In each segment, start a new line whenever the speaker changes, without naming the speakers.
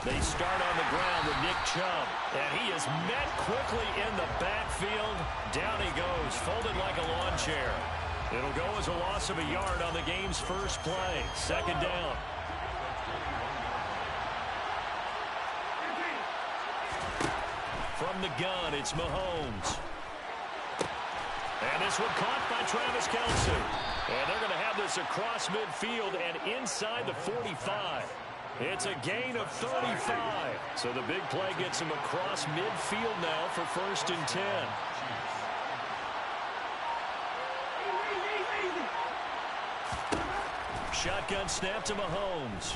They start on the ground with Nick Chubb. And he is met quickly in the backfield. Down he goes, folded like a lawn chair. It'll go as a loss of a yard on the game's first play. Second down. From the gun, it's Mahomes. And this one caught by Travis Kelce. And they're going to have this across midfield and inside the 45. It's a gain of 35. So the big play gets him across midfield now for 1st and 10. Shotgun snap to Mahomes.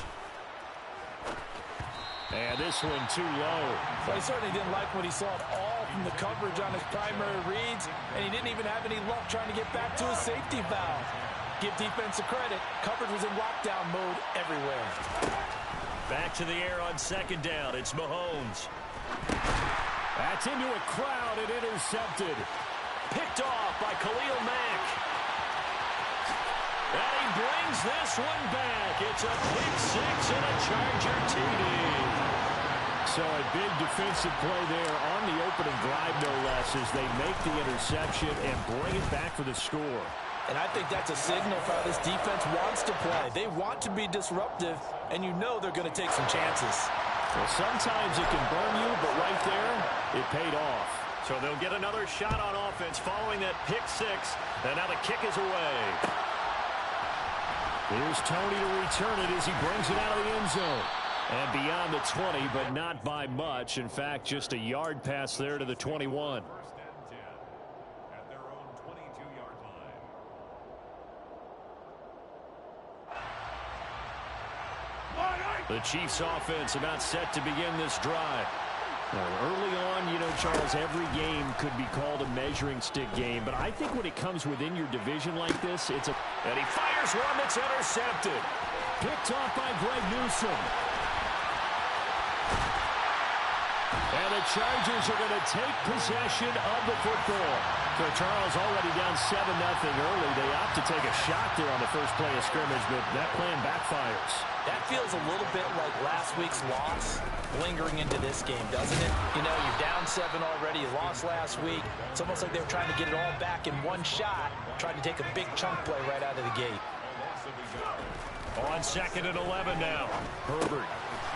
And this one too low.
Well, he certainly didn't like what he saw at all from the coverage on his primary reads, and he didn't even have any luck trying to get back to his safety valve. Give defense a credit. Coverage was in lockdown mode everywhere.
Back to the air on second down. It's Mahomes. That's into a crowd and intercepted. Picked off by Khalil Mack. And he brings this one back. It's a pick six and a Charger TD. So a big defensive play there on the opening drive, no less, as they make the interception and bring it back for the score.
And I think that's a signal for how this defense wants to play. They want to be disruptive, and you know they're going to take some chances.
Well, sometimes it can burn you, but right there, it paid off. So they'll get another shot on offense following that pick six, and now the kick is away. Here's Tony to return it as he brings it out of the end zone. And beyond the 20, but not by much. In fact, just a yard pass there to the 21. The Chiefs offense about set to begin this drive. Now, early on, you know, Charles, every game could be called a measuring stick game. But I think when it comes within your division like this, it's a... And he fires one that's intercepted. Picked off by Greg Newsome. And the Chargers are going to take possession of the football. So Charles already down 7-0 early. They opt to take a shot there on the first play of scrimmage, but that plan backfires.
That feels a little bit like last week's loss lingering into this game, doesn't it? You know, you're down 7 already. You lost last week. It's almost like they were trying to get it all back in one shot, trying to take a big chunk play right out of the gate.
On 2nd and 11 now. Herbert.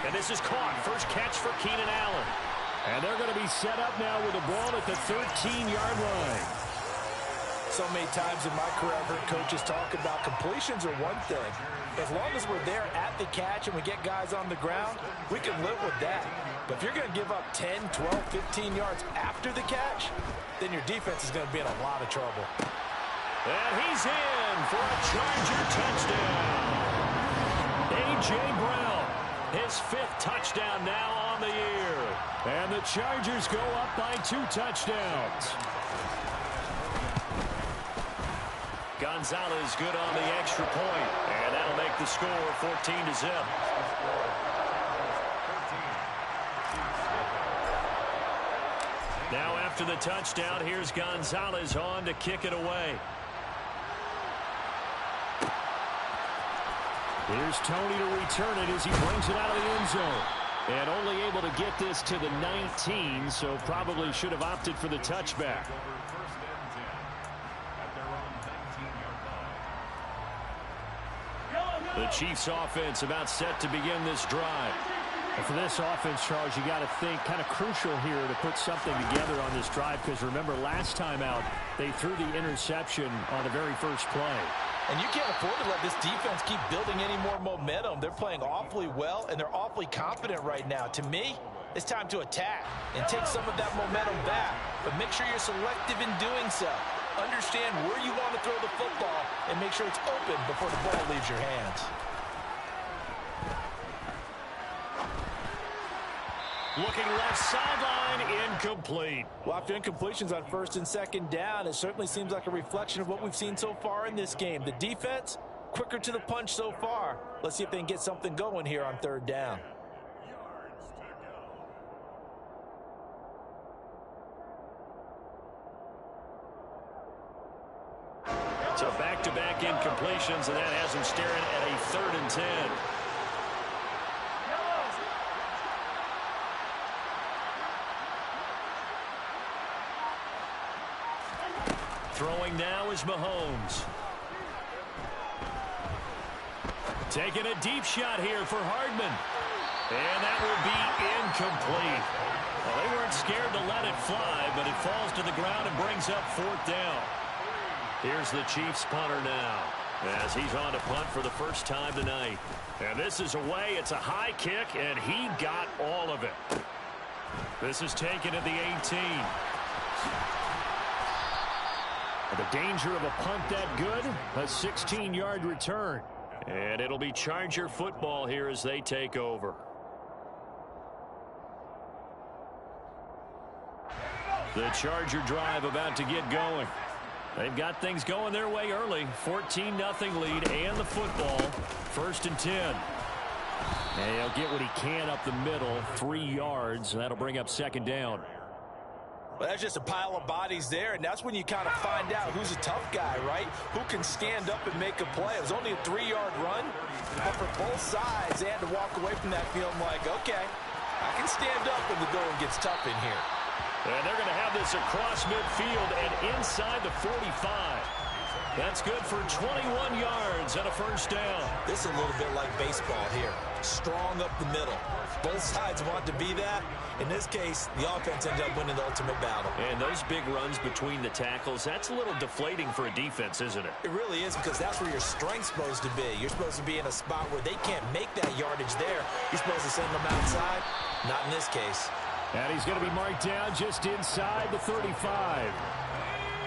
And this is caught. First catch for Keenan Allen. And they're going to be set up now with the ball at the 13-yard line.
So many times in my career, I've heard coaches talk about completions are one thing. As long as we're there at the catch and we get guys on the ground, we can live with that. But if you're going to give up 10, 12, 15 yards after the catch, then your defense is going to be in a lot of trouble.
And he's in for a Charger touchdown. A.J. Brown, his 5th touchdown now on the year. And the Chargers go up by 2 touchdowns. Gonzalez good on the extra point. And that'll make the score 14-0. Now after the touchdown, here's Gonzalez on to kick it away. Here's Tony to return it as he brings it out of the end zone. And only able to get this to the 19, so probably should have opted for the touchback. The Chiefs offense about set to begin this drive. And for this offense, Charles, you got to think kind of crucial here to put something together on this drive, because remember last time out they threw the interception on the very first play.
And you can't afford to let this defense keep building any more momentum. They're playing awfully well, and they're awfully confident right now. To me, it's time to attack and take some of that momentum back. But make sure you're selective in doing so. Understand where you want to throw the football and make sure it's open before the ball leaves your hands.
Looking left sideline, incomplete.
Well, after incompletions on 1st and 2nd down, it certainly seems like a reflection of what we've seen so far in this game. The defense, quicker to the punch so far. Let's see if they can get something going here on 3rd down.
So back-to-back incompletions, and that has them staring at a 3rd and 10. Throwing now is Mahomes. Taking a deep shot here for Hardman. And that will be incomplete. Well, they weren't scared to let it fly, but it falls to the ground and brings up 4th down. Here's the Chiefs punter now, as he's on to punt for the first time tonight. And this is away. It's a high kick, and he got all of it. This is taken at the 18. The danger of a punt that good, a 16-yard return. And it'll be Charger football here as they take over. The Charger drive about to get going. They've got things going their way early. 14-0 lead and the football. 1st and 10. And he'll get what he can up the middle. 3 yards. That'll bring up 2nd down.
Well, that's just a pile of bodies there, and that's when you kind of find out who's a tough guy, right? Who can stand up and make a play. It was only a 3-yard run, but for both sides, they had to walk away from that feeling like, okay, I can stand up when the going gets tough in here.
And they're going to have this across midfield and inside the 45. That's good for 21 yards and a 1st down.
This is a little bit like baseball here. Strong up the middle. Both sides want to be that. In this case, the offense ended up winning the ultimate battle.
And those big runs between the tackles, that's a little deflating for a defense, isn't it?
It really is, because that's where your strength's supposed to be. You're supposed to be in a spot where they can't make that yardage there. You're supposed to send them outside. Not in this case.
And he's going to be marked down just inside the 35.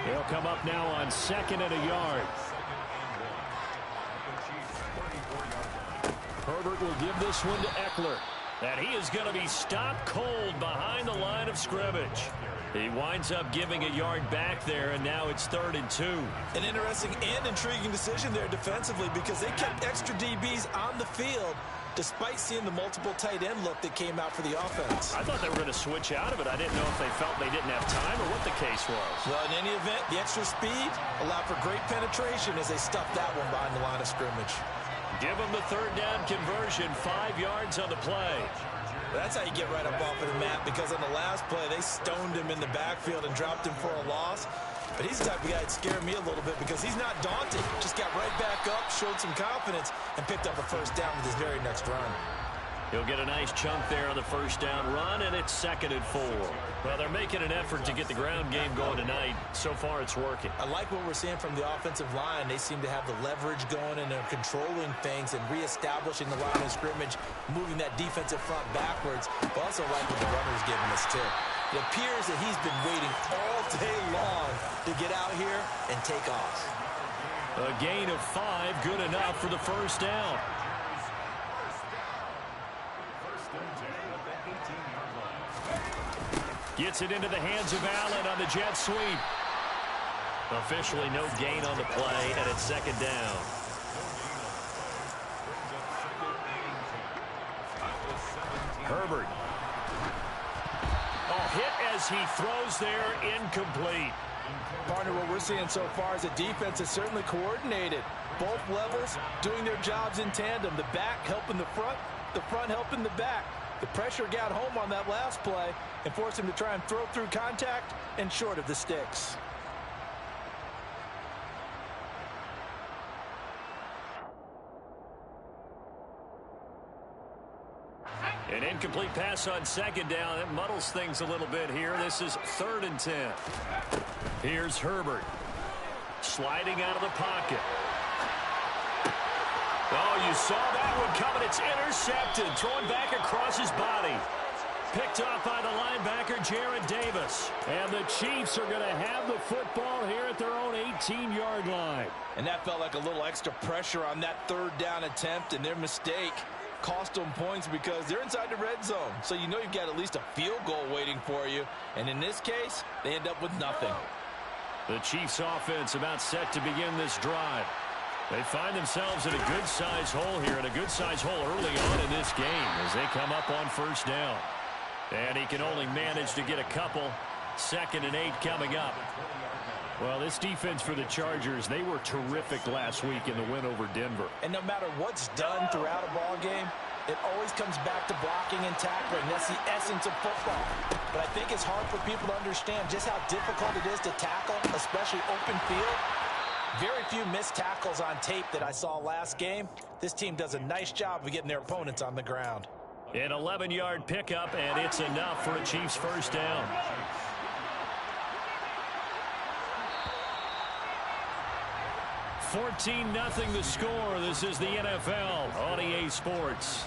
He'll come up now on 2nd and a yard. Herbert will give this one to Eckler. And he is going to be stopped cold behind the line of scrimmage. He winds up giving a yard back there, and now it's 3rd and 2.
An interesting and intriguing decision there defensively, because they kept extra DBs on the field despite seeing the multiple tight end look that came out for the offense.
I thought they were going to switch out of it. I didn't know if they felt they didn't have time or what the case was.
Well, in any event, the extra speed allowed for great penetration as they stuffed that one behind the line of scrimmage.
Give them the 3rd down conversion, 5 yards on the play.
That's how you get right up off of the mat, because on the last play, they stoned him in the backfield and dropped him for a loss. But he's the type of guy that scared me a little bit, because he's not daunted. Just got right back up, showed some confidence, and picked up a 1st down with his very next run.
He'll get a nice chunk there on the 1st down run, and it's 2nd and 4. Well, they're making an effort to get the ground game going tonight. So far, it's working.
I like what we're seeing from the offensive line. They seem to have the leverage going, and they're controlling things and reestablishing the line of scrimmage, moving that defensive front backwards. But also like what the runner's giving us, too. It appears that he's been waiting all day long to get out here and take off.
A gain of 5, good enough for the 1st down. Gets it into the hands of Allen on the jet sweep. Officially no gain on the play, and it's 2nd down. Herbert. Hit as he throws there, incomplete.
Partner, what we're seeing so far is the defense is certainly coordinated. Both levels doing their jobs in tandem. The back helping the front helping the back. The pressure got home on that last play and forced him to try and throw through contact and short of the sticks.
An incomplete pass on 2nd down. It muddles things a little bit here. This is 3rd and 10. Here's Herbert. Sliding out of the pocket. Oh, you saw that one coming. It's intercepted. Thrown back across his body. Picked off by the linebacker, Jared Davis. And the Chiefs are going to have the football here at their own 18-yard line.
And that felt like a little extra pressure on that 3rd down attempt, and their mistake cost them points because they're inside the red zone. So you know you've got at least a field goal waiting for you. And in this case, they end up with nothing.
The Chiefs offense about set to begin this drive. They find themselves in a good-sized hole here, and a good-sized hole early on in this game as they come up on 1st down. And he can only manage to get a couple. 2nd and 8 coming up. Well, this defense for the Chargers, they were terrific last week in the win over Denver.
And no matter what's done throughout a ball game, It always comes back to blocking and tackling. That's the essence of football. But I think it's hard for people to understand just how difficult it is to tackle, especially open field. Very few missed tackles on tape that I saw last game. This team does a nice job of getting their opponents on the ground.
An 11-yard pickup, and it's enough for a Chiefs first down. $14-0 the score. This is the NFL on EA Sports.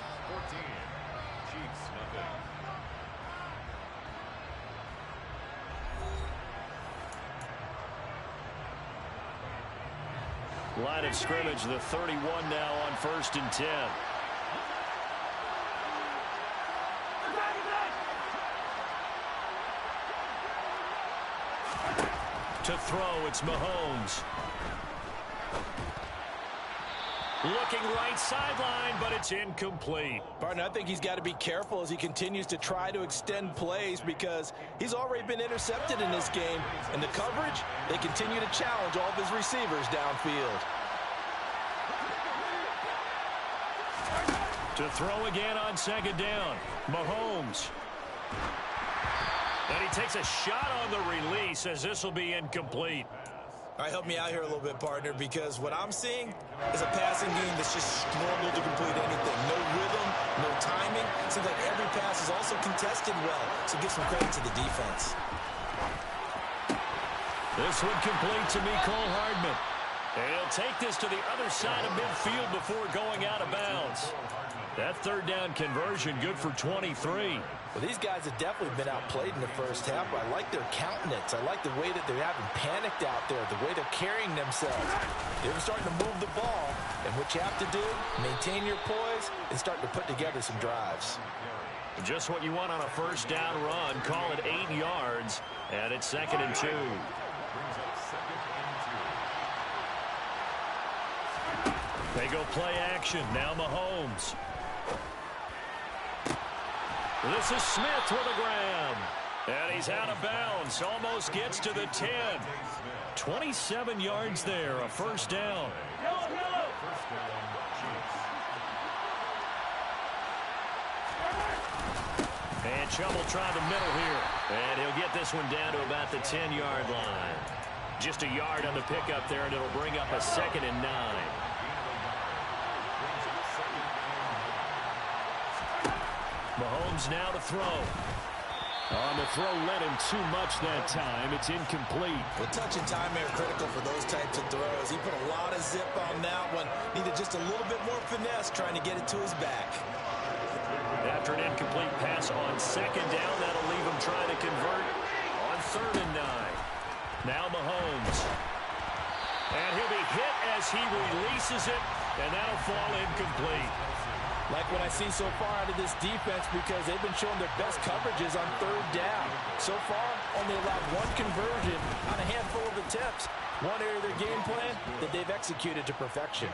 Line of scrimmage, the 31 now on 1st and 10. To throw, it's Mahomes. Looking right sideline, but it's incomplete.
Partner, I think he's got to be careful as he continues to try to extend plays because he's already been intercepted in this game. And the coverage, they continue to challenge all of his receivers downfield.
To throw again on 2nd down. Mahomes. And he takes a shot on the release as this will be incomplete.
All right, help me out here a little bit, partner, because what I'm seeing is a passing game that's just struggled to complete anything. No rhythm, no timing. Seems like every pass is also contested well, so give some credit to the defense.
This one complete to Mecole Hardman. And he'll take this to the other side of midfield before going out of bounds. That 3rd down conversion good for 23.
Well, these guys have definitely been outplayed in the first half. I like their countenance. I like the way that they're having panicked out there, the way they're carrying themselves. They're starting to move the ball, and what you have to do, maintain your poise and start to put together some drives.
Just what you want on a 1st down run. Call it 8 yards, and it's 2nd and 2. They go play action. Now Mahomes. This is Smith with a grab. And he's out of bounds. Almost gets to the 10. 27 yards there. A 1st down. And Chubb try the middle here. And he'll get this one down to about the 10-yard line. Just a yard on the pickup there, and it'll bring up a 2nd and 9. Mahomes now to throw. On the throw, led him too much that time. It's incomplete.
Well, touch and time are critical for those types of throws. He put a lot of zip on that one. Needed just a little bit more finesse trying to get it to his back.
After an incomplete pass on 2nd down, that'll leave him trying to convert on 3rd and 9. Now Mahomes. And he'll be hit as he releases it, and that'll fall incomplete.
Like what I see so far out of this defense because they've been showing their best coverages on 3rd down. So far, only allowed 1 conversion on a handful of attempts. One area of their game plan that they've executed to perfection.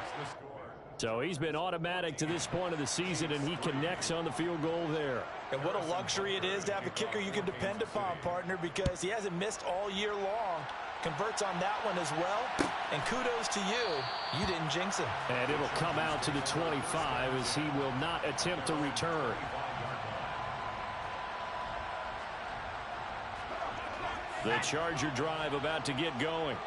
So he's been automatic to this point of the season, and he connects on the field goal there.
And what a luxury it is to have a kicker you can depend upon, partner, because he hasn't missed all year long. Converts on that one as well. And kudos to you. You didn't jinx him.
And it'll come out to the 25 as he will not attempt to return. The Charger drive about to get going.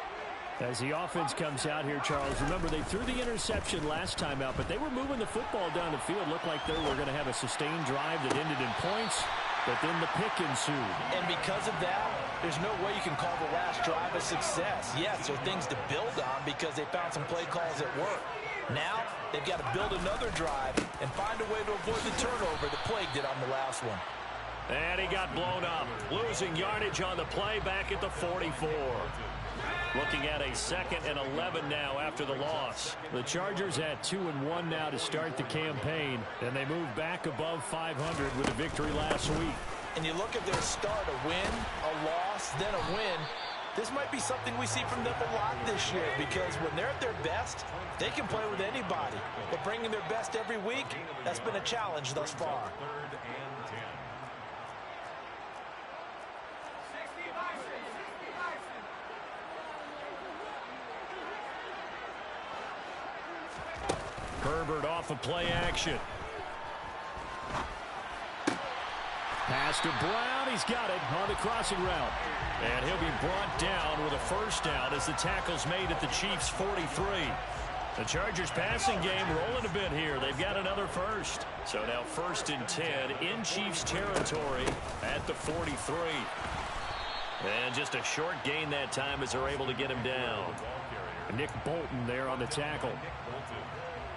As the offense comes out here, Charles, remember they threw the interception last time out, but they were moving the football down the field. Looked like they were going to have a sustained drive that ended in points, but then the pick ensued.
And because of that, there's no way you can call the last drive a success. Yes, there are things to build on because they found some play calls that work. Now, they've got to build another drive and find a way to avoid the turnover that plagued it on the last one.
And he got blown up, losing yardage on the play back at the 44. Looking at a 2nd and 11 now after the loss. The Chargers at 2-1 now to start the campaign, and they move back above 500 with a victory last week.
And you look at their start, a win, a loss, then a win. This might be something we see from them a lot this year because when they're at their best, they can play with anybody. But bringing their best every week, that's been a challenge thus far.
Herbert off of play action. Pass to Brown. He's got it on the crossing route. And he'll be brought down with a first down as the tackle's made at the Chiefs' 43. The Chargers passing game rolling a bit here. They've got another first. So now 1st and 10 in Chiefs territory at the 43. And just a short gain that time as they're able to get him down. Nick Bolton there on the tackle.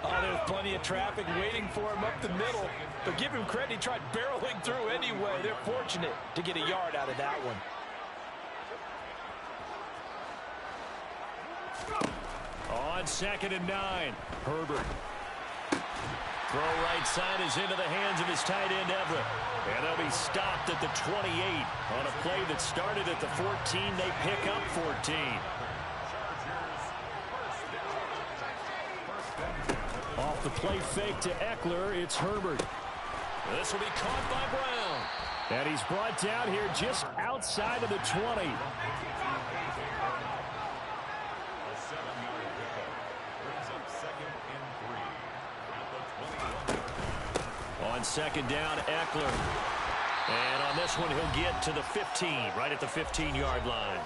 Oh, there's plenty of traffic waiting for him up the middle. But give him credit, he tried barreling through anyway. They're fortunate to get a yard out of that one.
On 2nd and 9, Herbert. Throw right side is into the hands of his tight end, Everett. And they'll be stopped at the 28. On a play that started at the 14, they pick up 14. Off the play fake to Eckler, it's Herbert. This will be caught by Brown. And he's brought down here just outside of the 20. On 2nd down, Eckler. And on this one, he'll get to the 15, right at the 15-yard line.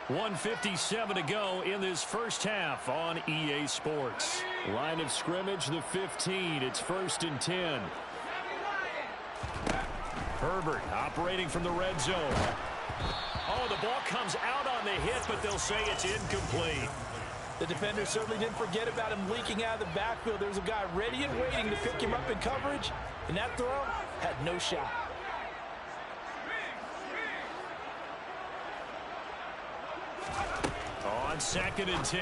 1:57 to go in this first half on EA Sports. Line of scrimmage, the 15. It's 1st and 10. Herbert operating from the red zone. Oh, the ball comes out on the hit, but they'll say it's incomplete.
The defender certainly didn't forget about him leaking out of the backfield. There's a guy ready and waiting to pick him up in coverage, and that throw had no shot.
On 2nd and 10,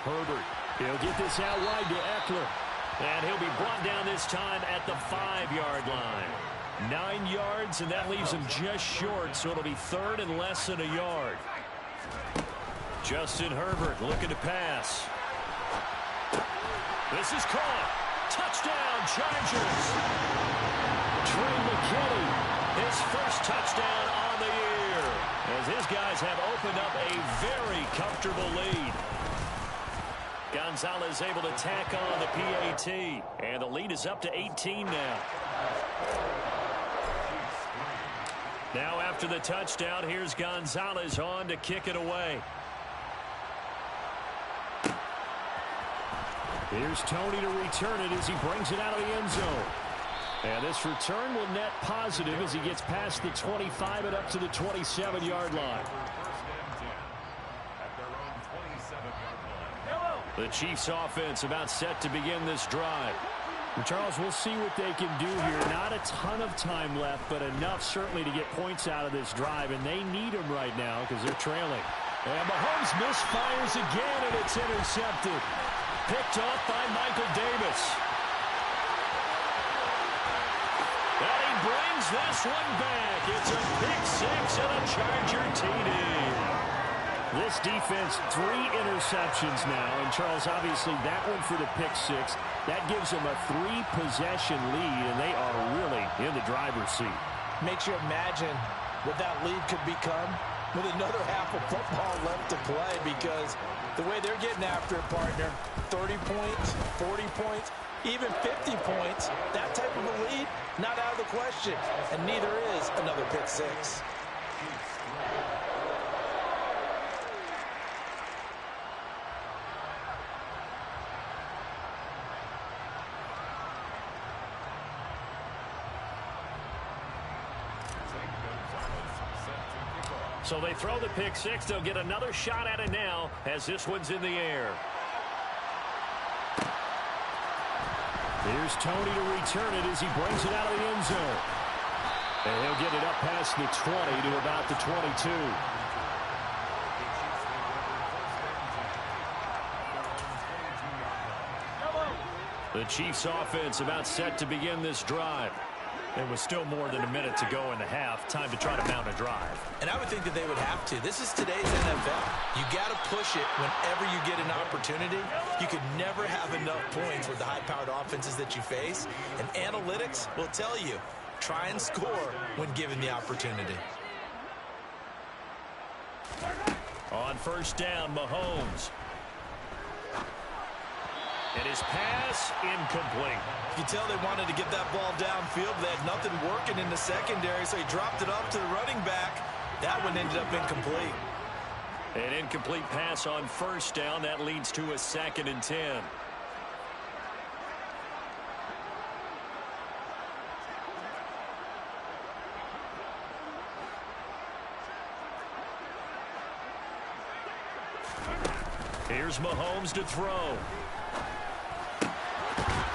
Herbert. He'll get this out wide to Eckler. And he'll be brought down this time at the 5-yard line. 9 yards, and that leaves him just short, so it'll be 3rd and less than a yard. Justin Herbert looking to pass. This is caught. Touchdown, Chargers. Trey McKinney, his first touchdown on the year, as his guys have opened up a very comfortable lead. Gonzalez able to tack on the PAT, and the lead is up to 18 now. Now after the touchdown, here's Gonzalez on to kick it away. Here's Tony to return it as he brings it out of the end zone. And this return will net positive as he gets past the 25 and up to the 27-yard line. The Chiefs offense about set to begin this drive. And Charles, we'll see what they can do here. Not a ton of time left, but enough certainly to get points out of this drive. And they need them right now because they're trailing. And Mahomes misfires again, and it's intercepted. Picked off by Michael Davis. And he brings this one back. It's a pick-6 and a Charger TD. This defense, 3 interceptions now. And, Charles, obviously that one for the pick-6. That gives them a 3-possession lead, and they are really in the driver's seat.
Makes you imagine what that lead could become with another half of football left to play, because the way they're getting after it, partner, 30 points, 40 points, even 50 points, that type of a lead, not out of the question. And neither is another pick-6.
So they throw the pick-6. They'll get another shot at it now as this one's in the air. Here's Tony to return it as he brings it out of the end zone. And he'll get it up past the 20 to about the 22. The Chiefs offense about set to begin this drive. There was still more than a minute to go in the half. Time to try to mount a drive.
And I would think that they would have to. This is today's NFL. You got to push it whenever you get an opportunity. You could never have enough points with the high-powered offenses that you face. And analytics will tell you, try and score when given the opportunity. On
1st down, Mahomes. And his pass incomplete.
You can tell they wanted to get that ball downfield. They had nothing working in the secondary, so he dropped it off to the running back. That one ended up incomplete.
An incomplete pass on first down. That leads to a 2nd and 10. Here's Mahomes to throw.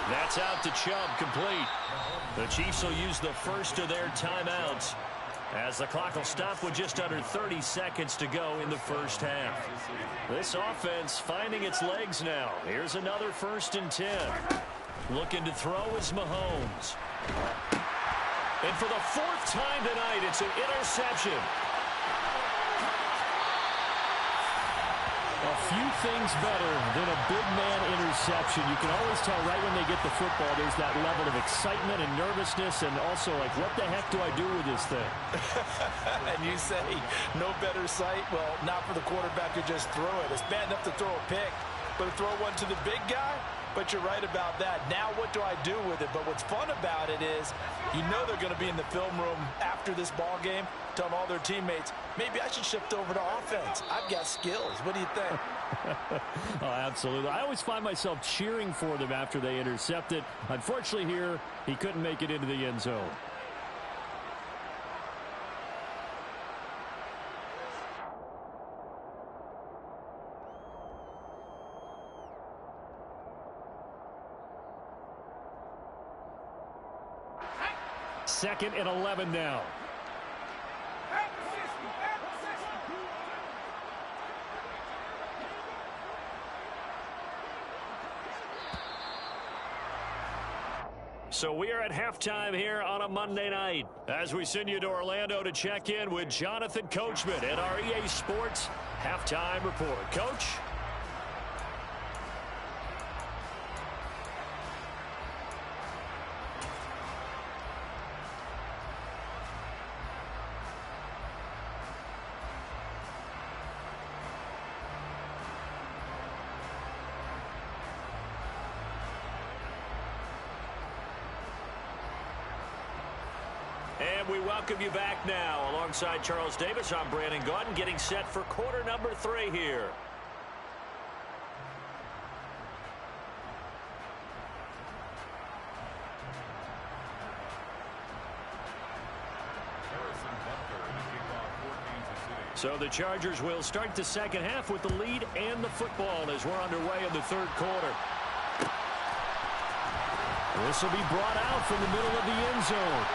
That's out to Chubb, complete. The Chiefs will use the first of their timeouts as the clock will stop with just under 30 seconds to go in the first half. This offense finding its legs now. Here's another 1st and 10. Looking to throw is Mahomes. And for the 4th time tonight, it's an interception.
A few things better than a big man interception. You can always tell right when they get the football, there's that level of excitement and nervousness, and also like, what the heck do I do with this thing?
And you say, no better sight? Well, not for the quarterback to just throw it. It's bad enough to throw a pick, but to throw one to the big guy? But you're right about that. Now what do I do with it? But what's fun about it is you know they're going to be in the film room after this ball game telling all their teammates, maybe I should shift over to offense. I've got skills. What do you think?
Oh, absolutely. I always find myself cheering for them after they intercept it. Unfortunately here, he couldn't make it into the end zone. Second and 11 now.
So we are at halftime here on a Monday night as we send you to Orlando to check in with Jonathan Coachman at our EA Sports Halftime Report. Coach? And we welcome you back now. Alongside Charles Davis, I'm Brandon Gaudin, getting set for quarter number 3 here. So the Chargers will start the second half with the lead and the football as we're underway in the third quarter. This will be brought out from the middle of the end zone.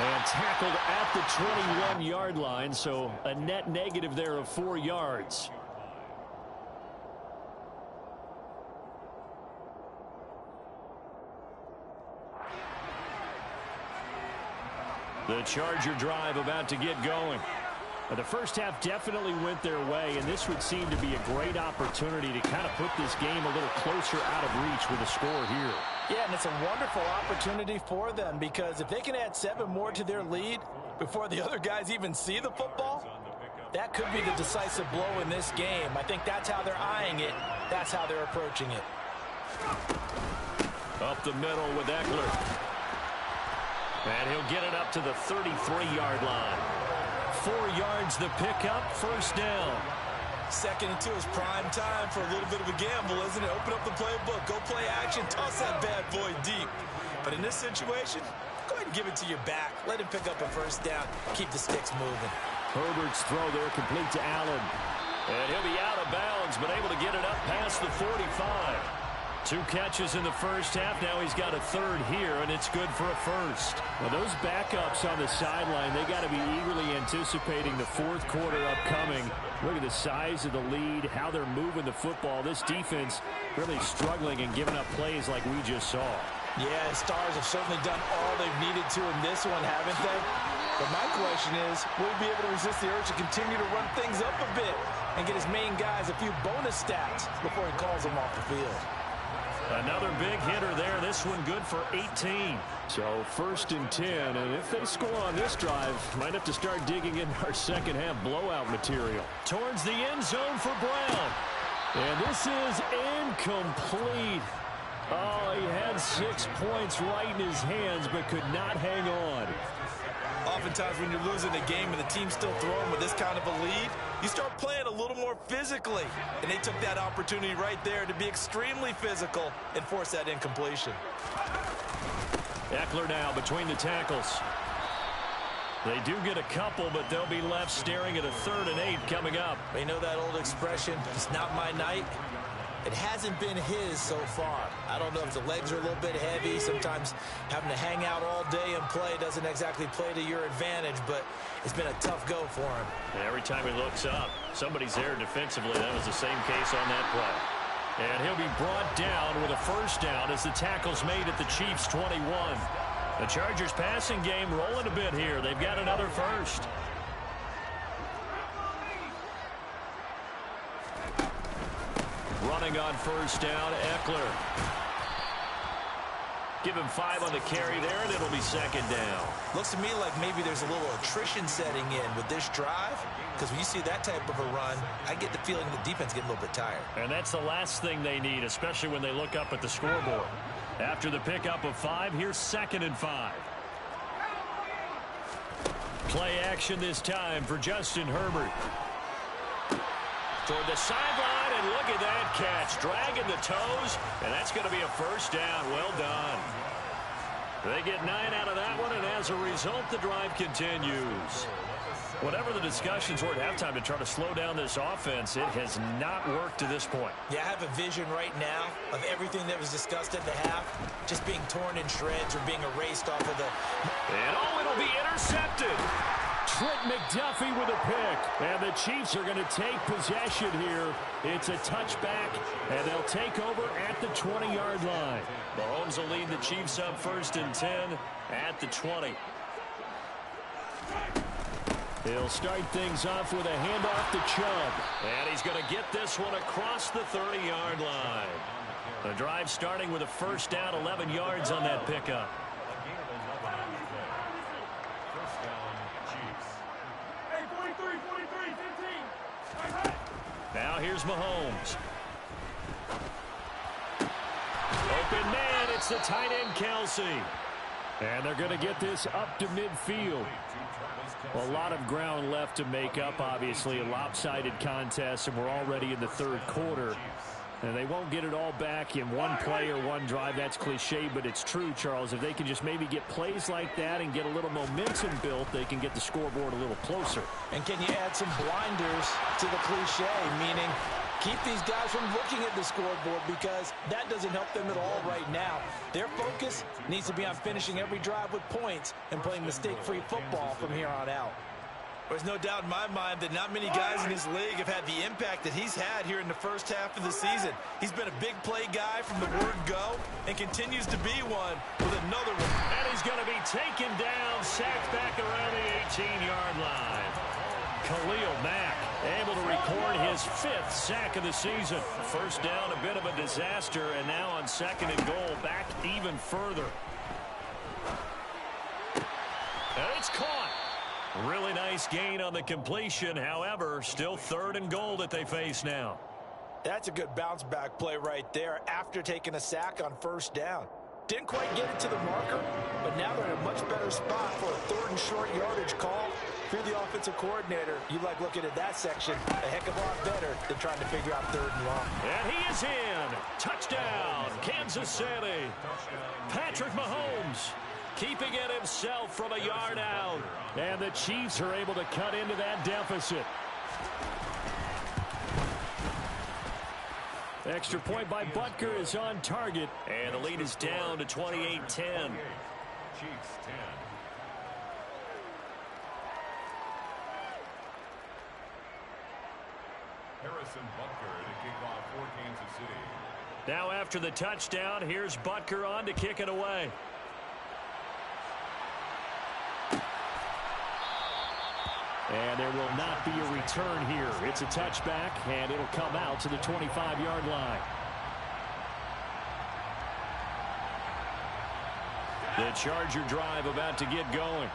And tackled at the 21-yard line, so a net negative there of 4 yards. The Charger drive about to get going. The first half definitely went their way, and this would seem to be a great opportunity to kind of put this game a little closer out of reach with a score here.
Yeah, and it's a wonderful opportunity for them because if they can add 7 more to their lead before the other guys even see the football, that could be the decisive blow in this game. I think that's how they're eyeing it. That's how they're approaching it.
Up the middle with Eckler. And he'll get it up to the 33-yard line. 4 yards the pickup, first down.
2nd and 2 is prime time for a little bit of a gamble, isn't it? Open up the playbook, go play action, toss that bad boy deep. But in this situation, go ahead and give it to your back. Let him pick up a first down. Keep the sticks moving.
Herbert's throw there complete to Allen. And he'll be out of bounds, but able to get it up past the 45. 2 catches in the first half. Now he's got a 3rd here, and it's good for a first.
Well, those backups on the sideline, they got to be eagerly anticipating the 4th quarter upcoming. Look at the size of the lead, how they're moving the football. This defense really struggling and giving up plays like we just saw.
Yeah, Stars have certainly done all they've needed to in this one, haven't they? But my question is, will he be able to resist the urge to continue to run things up a bit and get his main guys a few bonus stats before he calls them off the field?
Another big hitter there. This one good for 18.
So 1st and 10, and if they score on this drive, might have to start digging in our second half blowout material.
Towards the end zone for Brown.
And this is incomplete. Oh, he had 6 points right in his hands, but could not hang on.
Oftentimes when you're losing a game and the team's still throwing with this kind of a lead, you start playing a little more physically. And they took that opportunity right there to be extremely physical and force that incompletion.
Eckler now between the tackles. They do get a couple, but they'll be left staring at a 3rd and 8 coming up.
You know that old expression, it's not my night? It hasn't been his so far. I don't know if the legs are a little bit heavy. Sometimes having to hang out all day and play doesn't exactly play to your advantage, but it's been a tough go for him.
And every time he looks up, somebody's there defensively. That was the same case on that play. And he'll be brought down with a 1st down as the tackle's made at the Chiefs' 21. The Chargers' passing game rolling a bit here. They've got another 1st. Running on 1st down, Eckler. Give him 5 on the carry there, and it'll be 2nd down.
Looks to me like maybe there's a little attrition setting in with this drive, because when you see that type of a run, I get the feeling the defense getting a little bit tired.
And that's the last thing they need, especially when they look up at the scoreboard. After the pickup of 5, here's 2nd and 5. Play action this time for Justin Herbert. Toward the sideline, and look at that catch. Dragging the toes, and that's going to be a 1st down. Well done. They get 9 out of that one, and as a result, the drive continues. Whatever the discussions were at halftime to try to slow down this offense, it has not worked to this point.
Yeah, I have a vision right now of everything that was discussed at the half just being torn in shreds or being erased off of the...
And oh, it'll be intercepted. Trent McDuffie with a pick. And the Chiefs are going to take possession here. It's a touchback, and they'll take over at the 20-yard line. Mahomes will lead the Chiefs up 1st and 10 at the 20. He'll start things off with a handoff to Chubb. And he's going to get this one across the 30-yard line. The drive starting with a 1st down, 11 yards on that pickup. Now here's Mahomes. Open man, it's the tight end Kelsey. And they're going to get this up to midfield. A lot of ground left to make up, obviously. A lopsided contest, and we're already in the 3rd quarter. And they won't get it all back in one play or one drive. That's cliche, but it's true, Charles. If they can just maybe get plays like that and get a little momentum built, they can get the scoreboard a little closer.
And can you add some blinders to the cliche, meaning keep these guys from looking at the scoreboard, because that doesn't help them at all right now. Their focus needs to be on finishing every drive with points and playing mistake-free football from here on out. There's no doubt in my mind that not many guys in this league have had the impact that he's had here in the 1st half of the season. He's been a big play guy from the word go and continues to be one with another one.
And he's going to be taken down, sacked back around the 18-yard line. Khalil Mack able to record his 5th sack of the season. 1st down, a bit of a disaster, and now on 2nd and goal, back even further. And it's caught. Really nice gain on the completion. However, still 3rd and goal that they face now.
That's a good bounce back play right there after taking a sack on 1st down. Didn't quite get it to the marker, but now they're in a much better spot for a 3rd and short yardage call. If you're the offensive coordinator, you like looking at that section a heck of a lot better than trying to figure out 3rd and long.
And he is in. Touchdown, Kansas City. Patrick Mahomes keeping it himself from a yard out. And the Chiefs are able to cut into that deficit. Extra point by Butker is on target. And the lead is down to 28-10.
Chiefs 10. Harrison Butker to kick off for Kansas City.
Now after the touchdown, here's Butker on to kick it away. And there will not be a return here. It's a touchback, and it'll come out to the 25-yard line. The Charger drive about to get going.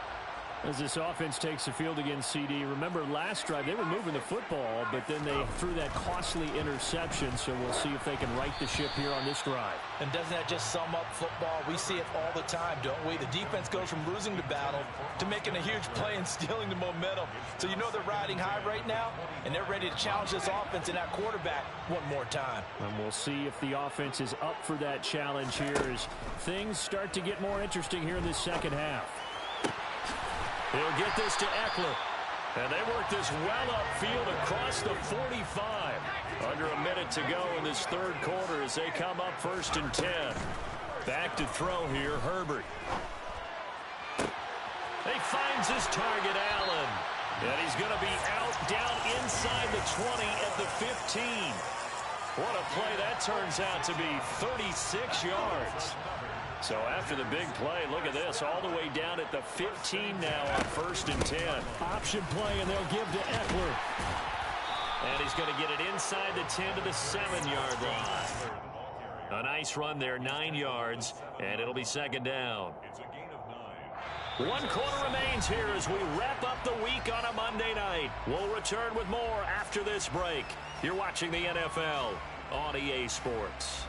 As this offense takes the field against CD, remember last drive they were moving the football, but then they threw that costly interception, so we'll see if they can right the ship here on this drive.
And doesn't that just sum up football? We see it all the time, don't we? The defense goes from losing the battle to making a huge play and stealing the momentum. So you know they're riding high right now, and they're ready to challenge this offense and that quarterback one more time.
And we'll see if the offense is up for that challenge here as things start to get more interesting here in this second half.
He'll get this to Eckler. And they work this well upfield across the 45. Under a minute to go in this third quarter as they come up 1st and 10. Back to throw here, Herbert. He finds his target, Allen. And he's going to be out down inside the 20 at the 15. What a play that turns out to be, 36 yards. So after the big play, look at this, all the way down at the 15 now on 1st and 10.
Option play, and they'll give to Eckler.
And he's going to get it inside the 10 to the 7-yard line. A nice run there, 9 yards, and it'll be 2nd down. 1 quarter remains here as we wrap up the week on a Monday night. We'll return with more after this break. You're watching the NFL on EA Sports.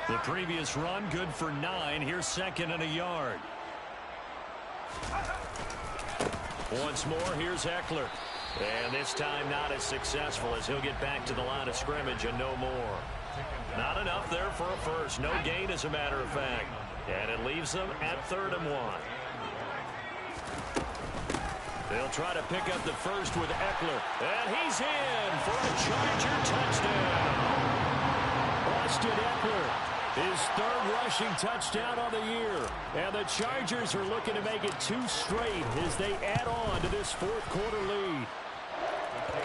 The previous run, good for 9. Here's 2nd and a yard. Once more, here's Eckler. And this time not as successful as he'll get back to the line of scrimmage and no more. Not enough there for a first. No gain, as a matter of fact. And it leaves them at 3rd and 1. They'll try to pick up the first with Eckler. And he's in for a Charger touchdown. Austin Eckler. His 3rd rushing touchdown on the year. And the Chargers are looking to make it 2 straight as they add on to this 4th quarter lead.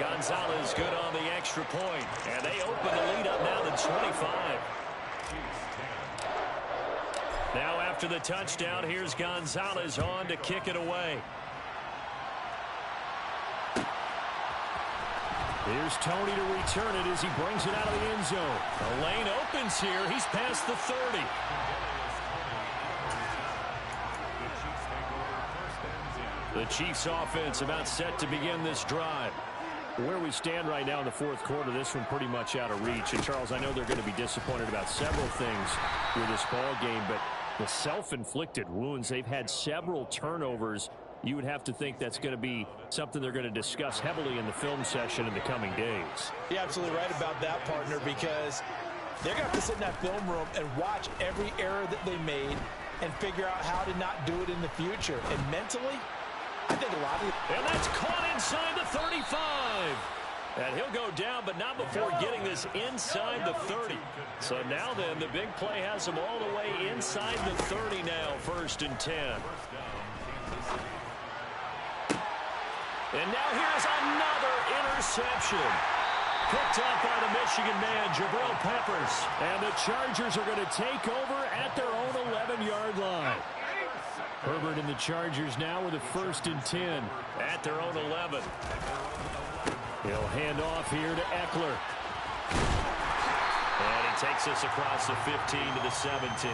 Gonzalez good on the extra point. And they open the lead up now to 25. Now after the touchdown, here's Gonzalez on to kick it away.
Here's Tony to return it as he brings it out of the end zone.
The lane opens here. He's past the 30. The Chiefs offense about set to begin this drive.
Where we stand right now in the 4th quarter, this one pretty much out of reach. And, Charles, I know they're going to be disappointed about several things with this ball game, but the self-inflicted wounds, they've had several turnovers. You would have to think that's going to be something they're going to discuss heavily in the film session in the coming days.
You're absolutely right about that, partner, because they're going to have to sit in that film room and watch every error that they made and figure out how to not do it in the future. And mentally, I think a lot of it.
And that's caught inside the 35. And he'll go down, but not before getting this inside the 30. So now then, the big play has him all the way inside the 30 now, 1st and 10. And now here's another interception. Picked up by the Michigan man, Jabril Peppers.
And the Chargers are going to take over at their own 11-yard line. Herbert and the Chargers now with a 1st and 10
at their own 11.
He'll hand off here to Eckler.
And he takes us across the 15 to the 17.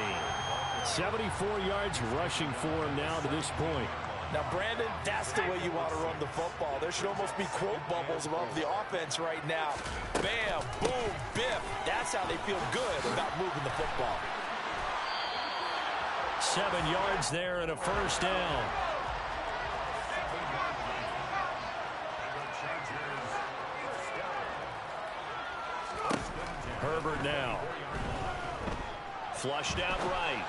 74 yards rushing for him now to this point.
Now, Brandon, that's the way you want to run the football. There should almost be quote bubbles above the offense right now. Bam, boom, biff. That's how they feel good about moving the football.
7 yards there and a 1st down. Herbert now. Flushed out right.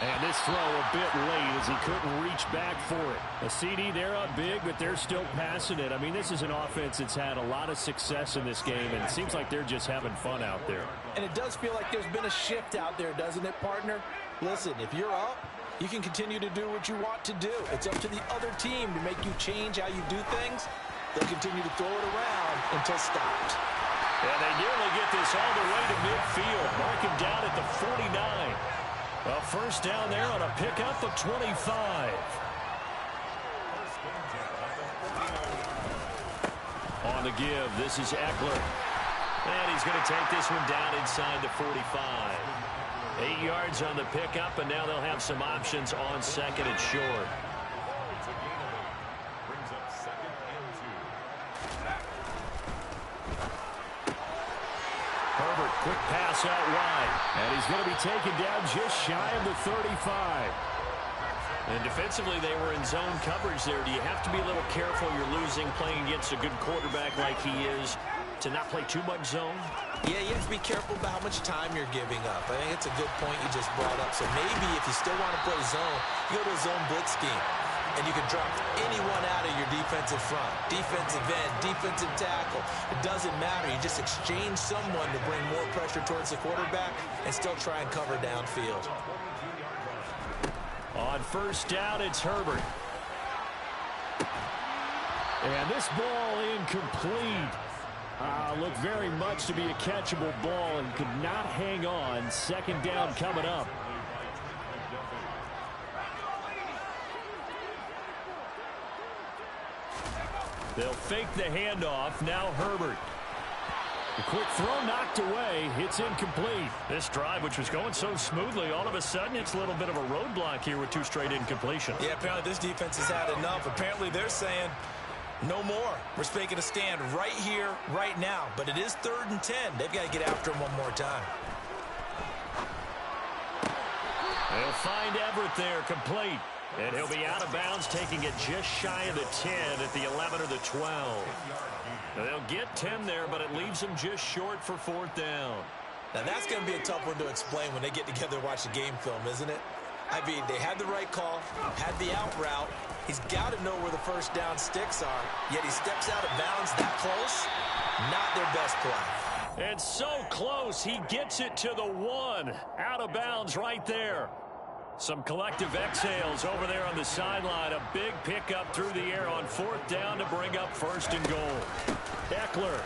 And this throw a bit late as he couldn't reach back for it. A CD, they're up big, but they're still passing it. I mean, this is an offense that's had a lot of success in this game, and it seems like they're just having fun out there.
And it does feel like there's been a shift out there, doesn't it, partner? Listen, if you're up, you can continue to do what you want to do. It's up to the other team to make you change how you do things. They'll continue to throw it around until stopped.
And they nearly get this all the way to midfield. Mark him down at the 49. A 1st down there on a pickup of 25. On the give, this is Eckler. And he's going to take this one down inside the 45. 8 yards on the pickup, and now they'll have some options on second and short.
Brings up 2nd and 2.
Herbert, quick pass out wide.
And he's going to be taken down just shy of the 35.
And defensively, they were in zone coverage there. Do you have to be a little careful? You're losing playing against a good quarterback like he is to not play too much zone?
Yeah, you have to be careful about how much time you're giving up. I think it's a good point you just brought up. So maybe if you still want to play zone, you go to a zone blitz scheme. And you can drop anyone out of your defensive front. Defensive end, defensive tackle. It doesn't matter. You just exchange someone to bring more pressure towards the quarterback and still try and cover downfield.
On first down, it's Herbert.
And this ball incomplete. Looked very much to be a catchable ball and could not hang on. Second down coming up.
They'll fake the handoff. Now Herbert.
A quick throw knocked away. It's incomplete.
This drive, which was going so smoothly, all of a sudden it's a little bit of a roadblock here with 2 straight incompletions.
Yeah, apparently this defense has had enough. Apparently they're saying no more. We're making a stand right here, right now. But it is 3rd and 10. They've got to get after him one more time.
They'll find Everett there, complete. And he'll be out of bounds, taking it just shy of the 10 at the 11 or the 12. Now, they'll get 10 there, but it leaves them just short for 4th down.
Now, that's going to be a tough one to explain when they get together and watch the game film, isn't it? I mean, they had the right call, had the out route. He's got to know where the first down sticks are, yet he steps out of bounds that close. Not their best play.
And so close, he gets it to the 1. Out of bounds right there. Some collective exhales over there on the sideline. A big pickup through the air on 4th down to bring up 1st and goal. Eckler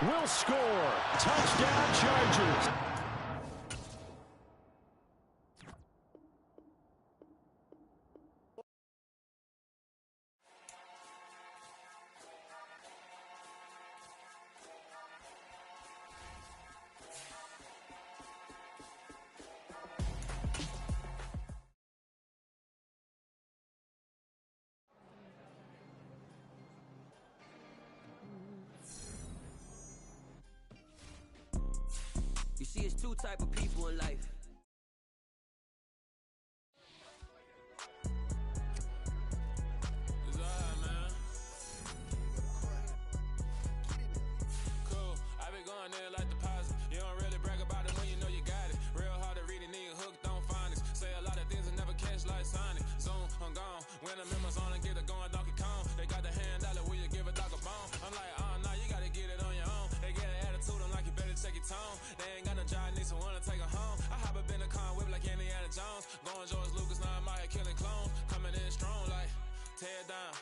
will score. Touchdown, Chargers.
You see, it's 2 type of people in life.
It's alright, man. Cool. I be going there like deposit. You don't really brag about it when you know you got it. Real hard to read a nigga hooked on phonics. Say a lot of things and never catch like Sonic. Zoom, I'm gone. When the members on and get it going Donkey Kong. They got the hand dollar, will you give a dog a bone? I'm like, nah, you gotta get it on your own. They get an attitude, I'm like, you better check your tone. They ain't got no job, need someone to take her home. I hop up in the car, whip like Indiana Jones. Going George Lucas, now I'm out here killing clones. Coming in strong like, tear down,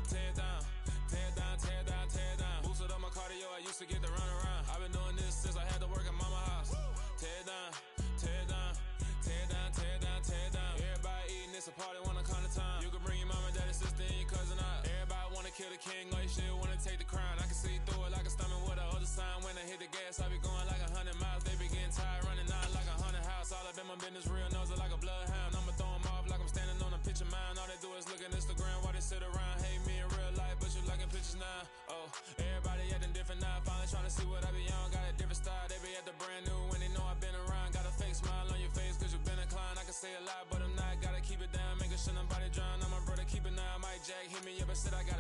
tear down, tear down, tear down, tear down. Boosted up my cardio, I used to get to run around. I've been doing this since I had to work at mama house. Tear down, tear down, tear down, tear down, tear down. Everybody eating, it's a party, one kind of time. You can bring your mama, daddy, sister, and your cousin out. Everybody wanna kill the king, or you shit wanna take the crown. I can see through it like a stomach with a other sign. When I hit the gas, I be going like 100 miles. They be getting tired, running out like 100 house. All up in my business, real nose like a bloodhound. I'ma throw them off like I'm standing on a picture mine. All they do is look at Instagram while they sit around. Hate me in real life, but you liking pictures now. Oh, everybody acting different now. Finally trying to see what I be on. Got a different style, they be at the brand new when they know I've been around. Got a fake smile on your face cause you been inclined. I can say a lot, but I'm not. Gotta keep it down, making sure nobody drown. I'm my brother, keep it now. Mike Jack hit me up and said I got